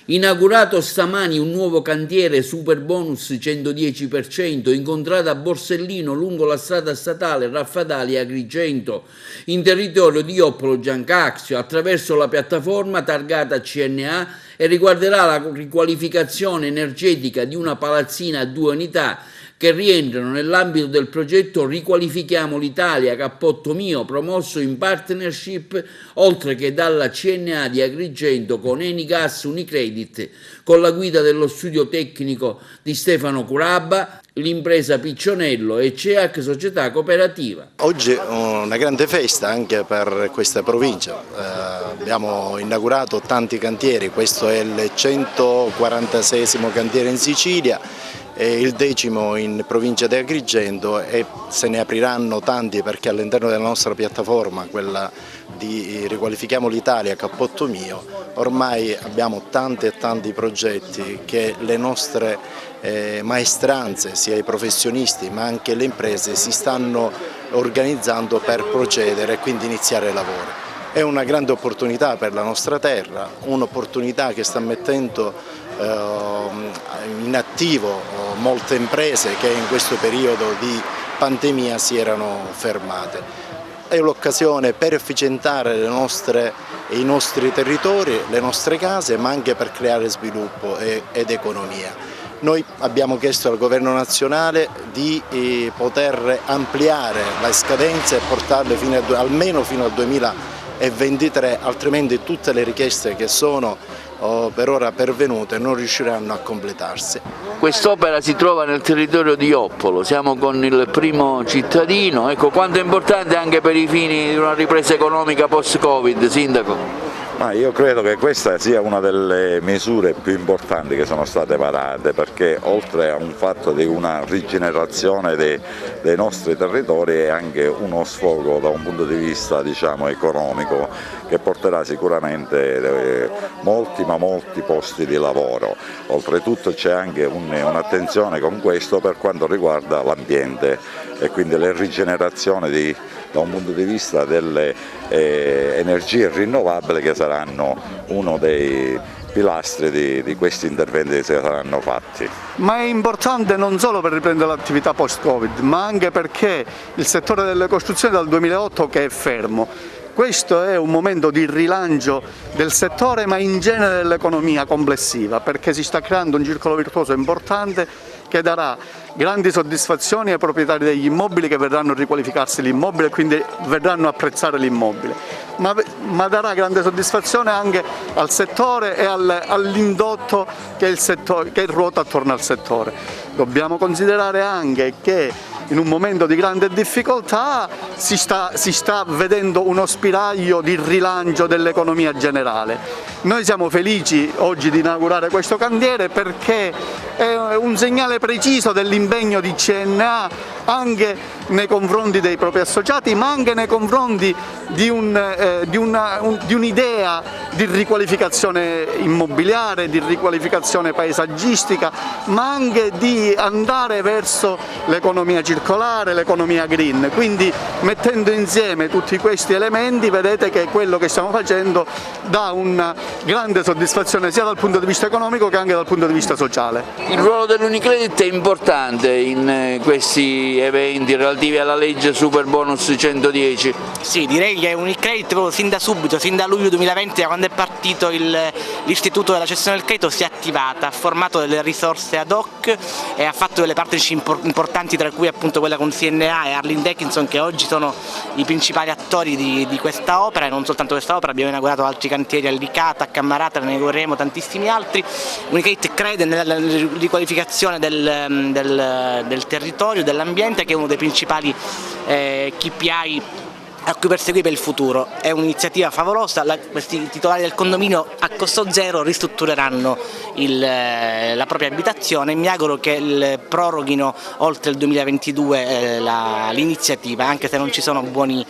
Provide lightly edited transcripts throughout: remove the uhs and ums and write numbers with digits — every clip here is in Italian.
Inaugurato stamani un nuovo cantiere super bonus 110%, incontrata a Borsellino lungo la strada statale Raffadali-Agrigento, in territorio di Joppolo Giancazio, attraverso la piattaforma targata CNA, e riguarderà la riqualificazione energetica di una palazzina a 2 unità che rientrano nell'ambito del progetto Riqualifichiamo l'Italia Cappotto Mio, promosso in partnership oltre che dalla CNA di Agrigento con Enigas Unicredit, con la guida dello studio tecnico di Stefano Curabba, l'impresa Piccionello e CEAC Società Cooperativa. Oggi è una grande festa anche per questa provincia, abbiamo inaugurato tanti cantieri, questo è il 146esimo cantiere in Sicilia, il 10° in provincia di Agrigento, e se ne apriranno tanti perché all'interno della nostra piattaforma, quella di Riqualifichiamo l'Italia Cappotto Mio, ormai abbiamo tanti e tanti progetti che le nostre maestranze, sia i professionisti ma anche le imprese, si stanno organizzando per procedere e quindi iniziare i lavori. È una grande opportunità per la nostra terra, un'opportunità che sta mettendo in attivo molte imprese che in questo periodo di pandemia si erano fermate. È l'occasione per efficientare i nostri territori, le nostre case, ma anche per creare sviluppo ed economia. Noi abbiamo chiesto al Governo nazionale di poter ampliare le scadenze e portarle almeno fino al 2023, altrimenti tutte le richieste che sono per ora pervenute non riusciranno a completarsi. Quest'opera si trova nel territorio di Joppolo, siamo con il primo cittadino, ecco quanto è importante anche per i fini di una ripresa economica post-Covid, Sindaco. Io credo che questa sia una delle misure più importanti che sono state varate, perché oltre a un fatto di una rigenerazione dei nostri territori è anche uno sfogo da un punto di vista, diciamo, economico, che porterà sicuramente molti posti di lavoro. Oltretutto c'è anche un'attenzione con questo per quanto riguarda l'ambiente e quindi la rigenerazione da un punto di vista delle energie rinnovabili, che saranno uno dei pilastri di questi interventi che saranno fatti. Ma è importante non solo per riprendere l'attività post-Covid, ma anche perché il settore delle costruzioni dal 2008 che è fermo. Questo è un momento di rilancio del settore, ma in genere dell'economia complessiva, perché si sta creando un circolo virtuoso importante che darà grandi soddisfazioni ai proprietari degli immobili, che vedranno riqualificarsi l'immobile e quindi vedranno apprezzare l'immobile, ma darà grande soddisfazione anche al settore e all'indotto che ruota attorno al settore. Dobbiamo considerare anche che in un momento di grande difficoltà si sta vedendo uno spiraglio di rilancio dell'economia generale. Noi siamo felici oggi di inaugurare questo cantiere perché è un segnale preciso dell'impegno di CNA anche nei confronti dei propri associati, ma anche nei confronti di un'idea di riqualificazione immobiliare, di riqualificazione paesaggistica, ma anche di andare verso l'economia circolare, l'economia green. Quindi mettendo insieme tutti questi elementi vedete che quello che stiamo facendo dà una grande soddisfazione sia dal punto di vista economico che anche dal punto di vista sociale. Il ruolo dell'Unicredit è importante in questi eventi relativi alla legge Super Bonus 110? Sì, direi che Unicredit sin da subito, sin da luglio 2020, quando è partito l'istituto della cessione del credito, si è attivata, ha formato delle risorse ad hoc e ha fatto delle partnership importanti, tra cui appunto quella con CNA e Arlene Dickinson, che oggi sono i principali attori di questa opera, e non soltanto questa opera, abbiamo inaugurato altri cantieri a Licata, a Cammarata, ne inaugureremo tantissimi altri. Unicredit crede nella riqualificazione del territorio, dell'ambiente, che è uno dei principali KPI a cui perseguire per il futuro. È un'iniziativa favolosa, questi titolari del condominio a costo zero ristruttureranno la propria abitazione e mi auguro che proroghino oltre il 2022 l'iniziativa, anche se non ci sono buoni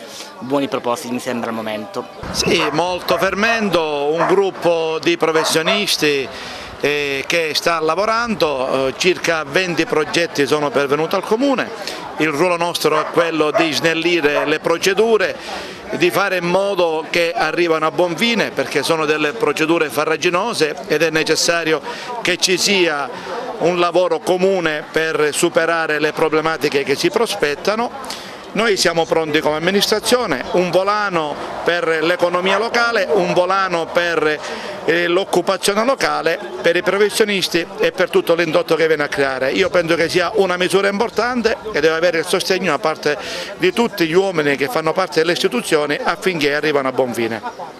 propositi, mi sembra al momento. Sì, molto fermento, un gruppo di professionisti che sta lavorando, circa 20 progetti sono pervenuti al Comune. Il ruolo nostro è quello di snellire le procedure di fare in modo che arrivino a buon fine, perché sono delle procedure farraginose ed è necessario che ci sia un lavoro comune per superare le problematiche che si prospettano. Noi siamo pronti come amministrazione, un volano per l'economia locale, un volano per l'occupazione locale, per i professionisti e per tutto l'indotto che viene a creare. Io penso che sia una misura importante e deve avere il sostegno da parte di tutti gli uomini che fanno parte delle istituzioni affinché arrivino a buon fine.